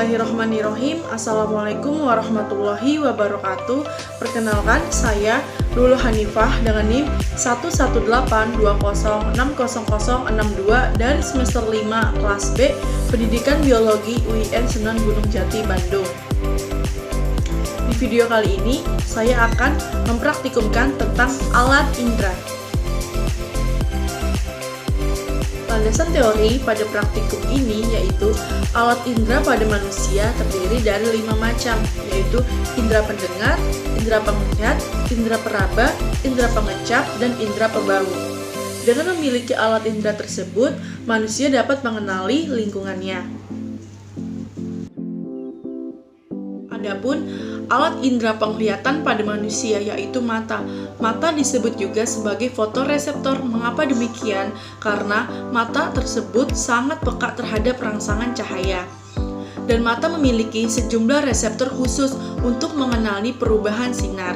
Bismillahirrahmanirrahim. Assalamualaikum warahmatullahi wabarakatuh. Perkenalkan, saya Lulu Hanifah dengan NIM 11820600062 dari semester 5 kelas B Pendidikan Biologi UIN Sunan Gunung Jati, Bandung. Di video kali ini, saya akan mempraktikumkan tentang alat indera. Landasan teori pada praktikum ini yaitu alat indera pada manusia terdiri dari 5 macam, yaitu indera pendengar, indera penglihat, indera peraba, indera pengecap, dan indera pembau. Dengan memiliki alat indera tersebut, manusia dapat mengenali lingkungannya. Adapun alat indera penglihatan pada manusia yaitu mata. Mata disebut juga sebagai fotoreseptor. Mengapa demikian? Karena mata tersebut sangat peka terhadap rangsangan cahaya. Dan mata memiliki sejumlah reseptor khusus untuk mengenali perubahan sinar.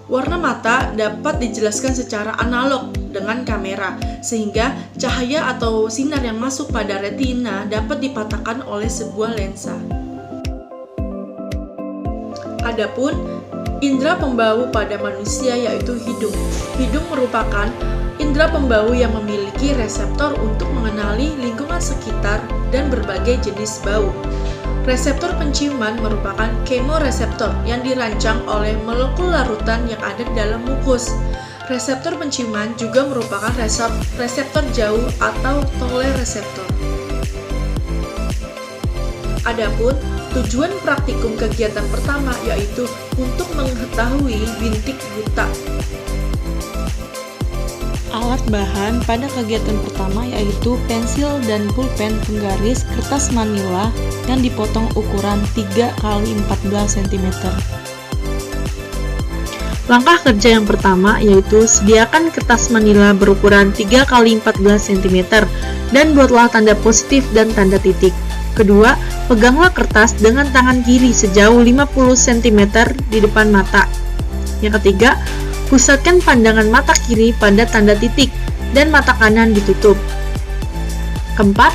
Warna mata dapat dijelaskan secara analog dengan kamera, sehingga cahaya atau sinar yang masuk pada retina dapat dipatahkan oleh sebuah lensa. Adapun indera pembau pada manusia yaitu hidung. Hidung merupakan indera pembau yang memiliki reseptor untuk mengenali lingkungan sekitar dan berbagai jenis bau. Reseptor penciuman merupakan kemoreseptor yang dirancang oleh molekul larutan yang ada di dalam mukus. Reseptor penciuman juga merupakan reseptor jauh atau tolereseptor. Adapun tujuan praktikum kegiatan pertama yaitu untuk mengetahui bintik buta. Alat bahan pada kegiatan pertama yaitu pensil dan pulpen penggaris kertas manila yang dipotong ukuran 3x14 cm. Langkah kerja yang pertama yaitu sediakan kertas manila berukuran 3x14 cm dan buatlah tanda positif dan tanda titik. Kedua, peganglah kertas dengan tangan kiri sejauh 50 cm di depan mata. Yang ketiga, pusatkan pandangan mata kiri pada tanda titik dan mata kanan ditutup. Keempat,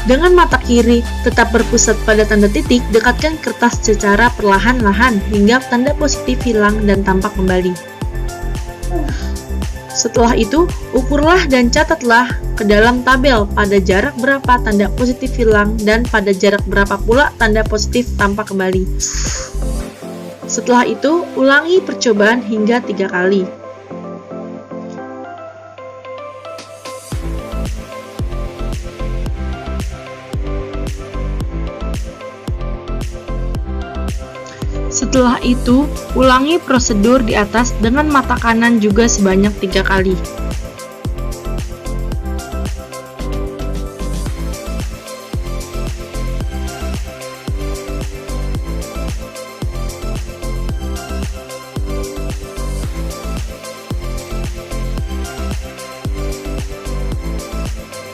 dengan mata kiri tetap berpusat pada tanda titik, dekatkan kertas secara perlahan-lahan hingga tanda positif hilang dan tampak kembali. Setelah itu, ukurlah dan catatlah ke dalam tabel pada jarak berapa tanda positif hilang dan pada jarak berapa pula tanda positif tampak kembali. Setelah itu, ulangi percobaan hingga 3 kali. Setelah itu, ulangi prosedur di atas dengan mata kanan juga sebanyak 3 kali.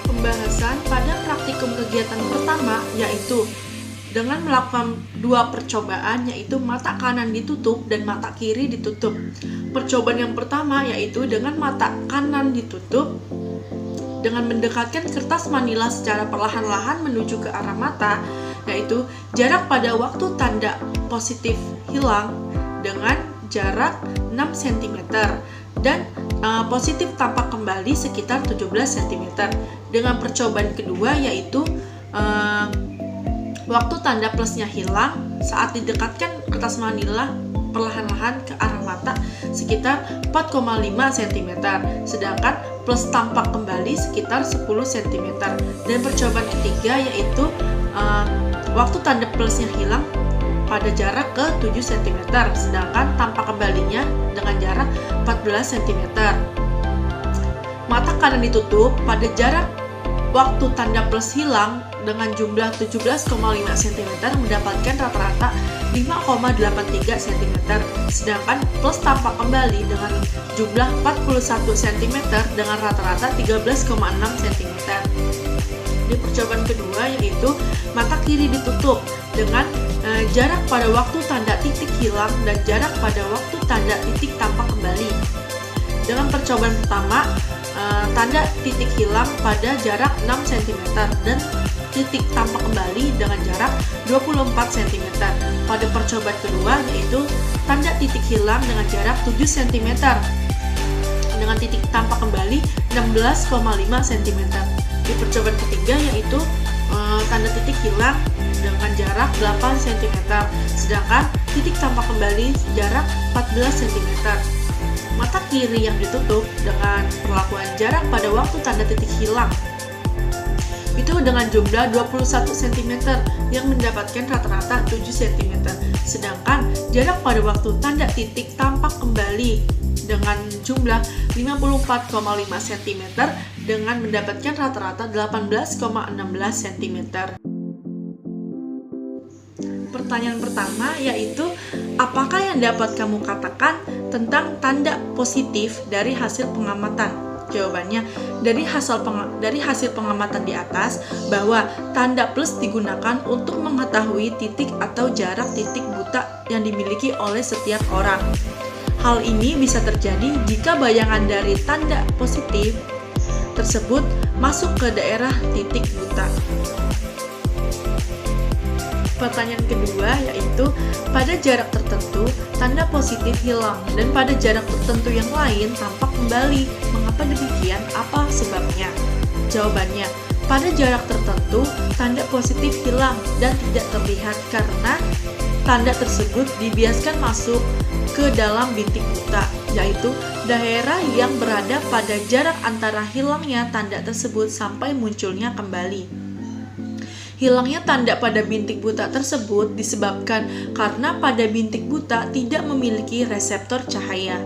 Pembahasan pada praktikum kegiatan pertama yaitu dengan melakukan 2 percobaan yaitu mata kanan ditutup dan mata kiri ditutup. Percobaan yang pertama yaitu dengan mata kanan ditutup dengan mendekatkan kertas manila secara perlahan-lahan menuju ke arah mata, yaitu jarak pada waktu tanda positif hilang dengan jarak 6 cm dan positif tampak kembali sekitar 17 cm. Dengan percobaan kedua yaitu waktu tanda plusnya hilang saat didekatkan kertas manila perlahan-lahan ke arah mata sekitar 4,5 cm, sedangkan plus tampak kembali sekitar 10 cm. Dan percobaan ketiga yaitu waktu tanda plusnya hilang pada jarak ke 7 cm, sedangkan tampak kembalinya dengan jarak 14 cm. Mata kanan ditutup pada jarak waktu tanda plus hilang dengan jumlah 17,5 cm mendapatkan rata-rata 5,83 cm, sedangkan plus tampak kembali dengan jumlah 41 cm dengan rata-rata 13,6 cm. Di percobaan kedua yaitu mata kiri ditutup dengan jarak pada waktu tanda titik hilang dan jarak pada waktu tanda titik tampak kembali. Dengan percobaan pertama, tanda titik hilang pada jarak 6 cm dan titik tampak kembali dengan jarak 24 cm. Pada percobaan kedua yaitu tanda titik hilang dengan jarak 7 cm dengan titik tampak kembali 16,5 cm. Di percobaan ketiga yaitu tanda titik hilang dengan jarak 8 cm, sedangkan titik tampak kembali jarak 14 cm. Mata kiri yang ditutup dengan perlakuan jarak pada waktu tanda titik hilang itu dengan jumlah 21 cm yang mendapatkan rata-rata 7 cm, sedangkan jarak pada waktu tanda titik tampak kembali dengan jumlah 54,5 cm dengan mendapatkan rata-rata 18,16 cm. Pertanyaan pertama yaitu, apakah yang dapat kamu katakan tentang tanda positif dari hasil pengamatan? Jawabannya, dari hasil pengamatan di atas bahwa tanda plus digunakan untuk mengetahui titik atau jarak titik buta yang dimiliki oleh setiap orang. Hal ini bisa terjadi jika bayangan dari tanda positif tersebut masuk ke daerah titik buta. Pertanyaan kedua yaitu, pada jarak tertentu tanda positif hilang dan pada jarak tertentu yang lain tampak kembali. Mengapa demikian? Apa sebabnya? Jawabannya, pada jarak tertentu tanda positif hilang dan tidak terlihat karena tanda tersebut dibiaskan masuk ke dalam bintik buta, yaitu daerah yang berada pada jarak antara hilangnya tanda tersebut sampai munculnya kembali. Hilangnya tanda pada bintik buta tersebut disebabkan karena pada bintik buta tidak memiliki reseptor cahaya.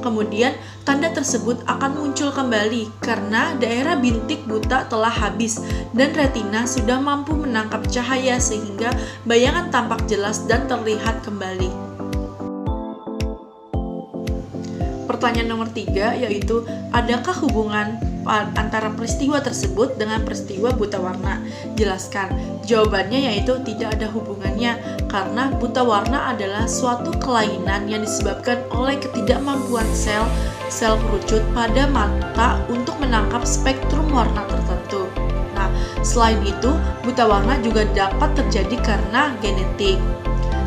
Kemudian, tanda tersebut akan muncul kembali karena daerah bintik buta telah habis dan retina sudah mampu menangkap cahaya sehingga bayangan tampak jelas dan terlihat kembali. Pertanyaan nomor 3 yaitu, adakah hubungan antara peristiwa tersebut dengan peristiwa buta warna? Jelaskan. Jawabannya yaitu tidak ada hubungannya karena buta warna adalah suatu kelainan yang disebabkan oleh ketidakmampuan sel kerucut pada mata untuk menangkap spektrum warna tertentu. Nah, selain itu, buta warna juga dapat terjadi karena genetik.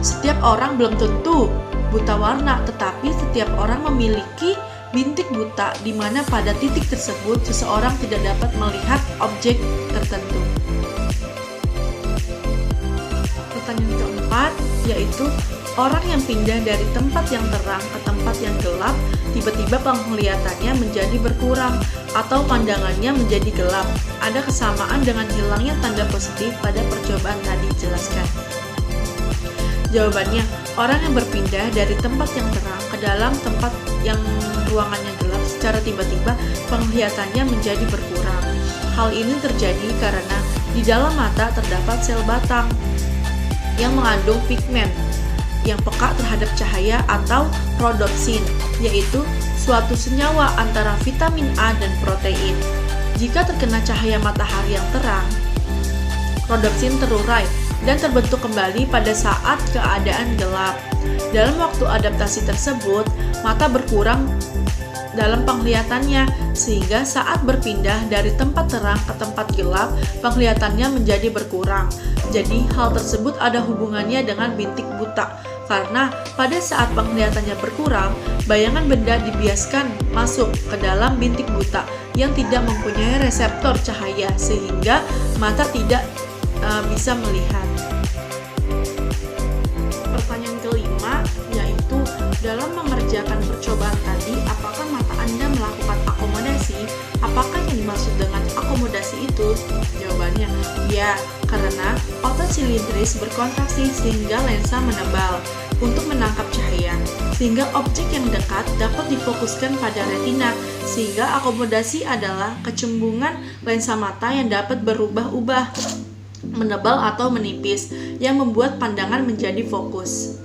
Setiap orang belum tentu buta warna, tetapi setiap orang memiliki bintik buta di mana pada titik tersebut seseorang tidak dapat melihat objek tertentu. Pertanyaan keempat yaitu, orang yang pindah dari tempat yang terang ke tempat yang gelap, tiba-tiba penglihatannya menjadi berkurang atau pandangannya menjadi gelap. Ada kesamaan dengan hilangnya tanda positif pada percobaan tadi. Jelaskan. Jawabannya, orang yang berpindah dari tempat yang terang ke dalam tempat yang ruangannya gelap secara tiba-tiba penglihatannya menjadi berkurang. Hal ini terjadi karena di dalam mata terdapat sel batang yang mengandung pigmen yang peka terhadap cahaya atau rhodopsin, yaitu suatu senyawa antara vitamin A dan protein. Jika terkena cahaya matahari yang terang, rhodopsin terurai dan terbentuk kembali pada saat keadaan gelap. Dalam waktu adaptasi tersebut, mata berkurang dalam penglihatannya, sehingga saat berpindah dari tempat terang ke tempat gelap, penglihatannya menjadi berkurang. Jadi, hal tersebut ada hubungannya dengan bintik buta, karena pada saat penglihatannya berkurang, bayangan benda dibiaskan masuk ke dalam bintik buta yang tidak mempunyai reseptor cahaya, sehingga mata tidak bisa melihat. Pertanyaan kelima yaitu, dalam mengerjakan percobaan tadi, apakah mata Anda melakukan akomodasi? Apakah yang dimaksud dengan akomodasi itu? Jawabannya, ya, karena otot silindris berkontraksi sehingga lensa menebal untuk menangkap cahaya, sehingga objek yang dekat dapat difokuskan pada retina, sehingga akomodasi adalah kecembungan lensa mata yang dapat berubah-ubah, menebal atau menipis, yang membuat pandangan menjadi fokus.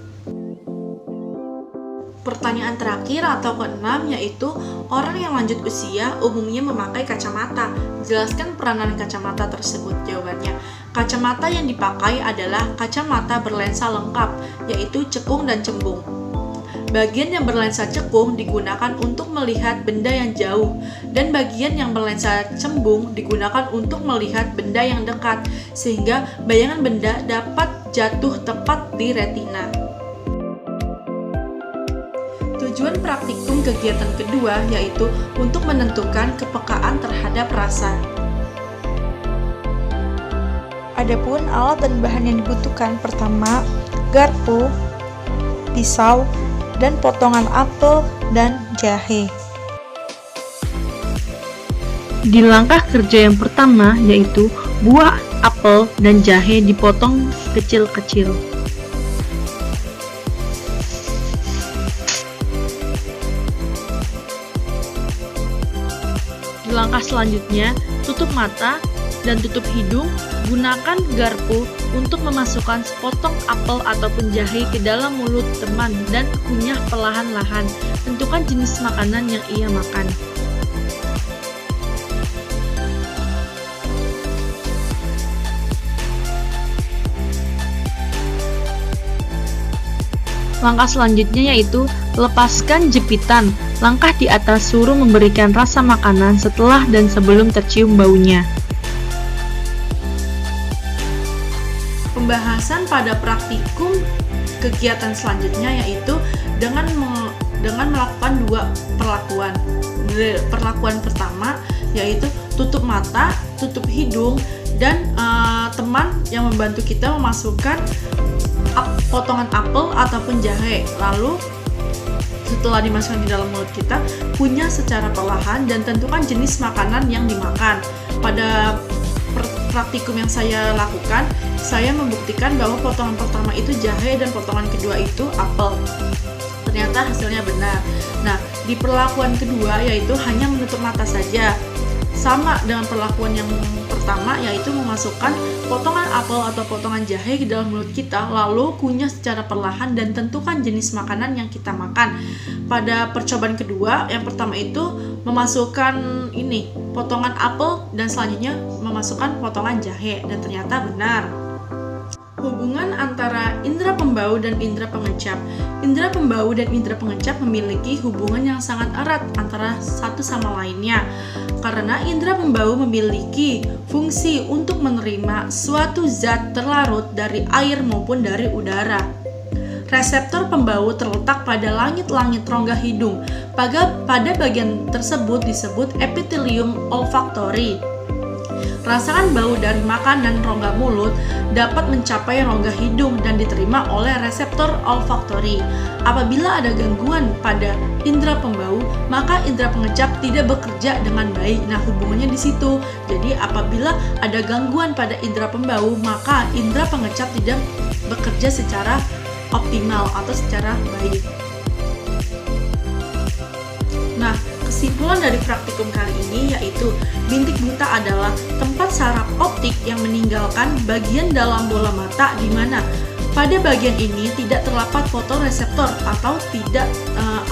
Pertanyaan terakhir atau keenam yaitu, orang yang lanjut usia umumnya memakai kacamata. Jelaskan peranan kacamata tersebut. Jawabannya, kacamata yang dipakai adalah kacamata berlensa lengkap, yaitu cekung dan cembung. Bagian yang berlensa cekung digunakan untuk melihat benda yang jauh, dan bagian yang berlensa cembung digunakan untuk melihat benda yang dekat, sehingga bayangan benda dapat jatuh tepat di retina. Tujuan praktikum kegiatan kedua yaitu untuk menentukan kepekaan terhadap rasa. Adapun alat dan bahan yang dibutuhkan, pertama, garpu, pisau, dan potongan apel dan jahe. Di langkah kerja yang pertama, yaitu buah apel dan jahe dipotong kecil-kecil. Di langkah selanjutnya, tutup mata dan tutup hidung. Gunakan garpu untuk memasukkan sepotong apel ataupun jahe ke dalam mulut teman dan kunyah perlahan-lahan. Tentukan jenis makanan yang ia makan. Langkah selanjutnya yaitu lepaskan jepitan. Langkah di atas suruh memberikan rasa makanan setelah dan sebelum tercium baunya. Pembahasan pada praktikum kegiatan selanjutnya yaitu dengan melakukan dua perlakuan. Perlakuan pertama yaitu tutup mata, tutup hidung, dan teman yang membantu kita memasukkan potongan apel ataupun jahe. Lalu setelah dimasukkan di dalam mulut kita, kunyah secara perlahan dan tentukan jenis makanan yang dimakan. Pada praktikum yang saya lakukan, saya membuktikan bahwa potongan pertama itu jahe dan potongan kedua itu apel. Ternyata hasilnya benar. Nah, di perlakuan kedua yaitu hanya menutup mata saja. Sama dengan perlakuan yang pertama, yaitu memasukkan potongan apel atau potongan jahe ke dalam mulut kita, lalu kunyah secara perlahan dan tentukan jenis makanan yang kita makan. Pada percobaan kedua, yang pertama itu memasukkan potongan apel dan selanjutnya memasukkan potongan jahe, dan ternyata benar. Hubungan antara indera pembau dan indera pengecap. Indera pembau dan indera pengecap memiliki hubungan yang sangat erat antara satu sama lainnya. Karena indera pembau memiliki fungsi untuk menerima suatu zat terlarut dari air maupun dari udara. Reseptor pembau terletak pada langit-langit rongga hidung. Pada bagian tersebut disebut epithelium olfactory. Rasakan bau dari makanan rongga mulut dapat mencapai rongga hidung dan diterima oleh reseptor olfactory. Apabila ada gangguan pada indera pembau, maka indera pengecap tidak bekerja dengan baik. Nah, hubungannya di situ. Jadi, apabila ada gangguan pada indera pembau, maka indera pengecap tidak bekerja secara optimal atau secara baik. Nah, kesimpulan dari praktikum kali ini yaitu bintik buta adalah tempat saraf optik yang meninggalkan bagian dalam bola mata di mana pada bagian ini tidak terdapat fotoreseptor atau tidak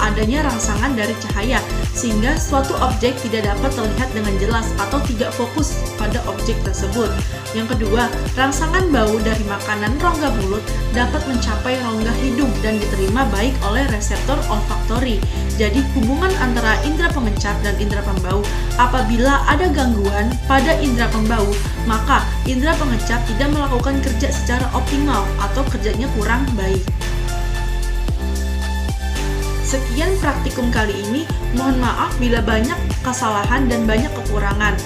adanya rangsangan dari cahaya, sehingga suatu objek tidak dapat terlihat dengan jelas atau tidak fokus pada objek tersebut. Yang kedua, rangsangan bau dari makanan rongga mulut dapat mencapai rongga hidung dan diterima baik oleh reseptor olfactory. Jadi, hubungan antara indera pengecap dan indera pembau, apabila ada gangguan pada indera pembau, maka indera pengecap tidak melakukan kerja secara optimal atau kerjanya kurang baik. Sekian praktikum kali ini, mohon maaf bila banyak kesalahan dan banyak kekurangan.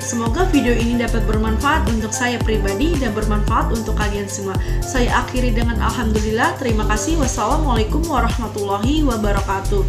Semoga video ini dapat bermanfaat untuk saya pribadi dan bermanfaat untuk kalian semua. Saya akhiri dengan alhamdulillah, terima kasih. Wassalamualaikum warahmatullahi wabarakatuh.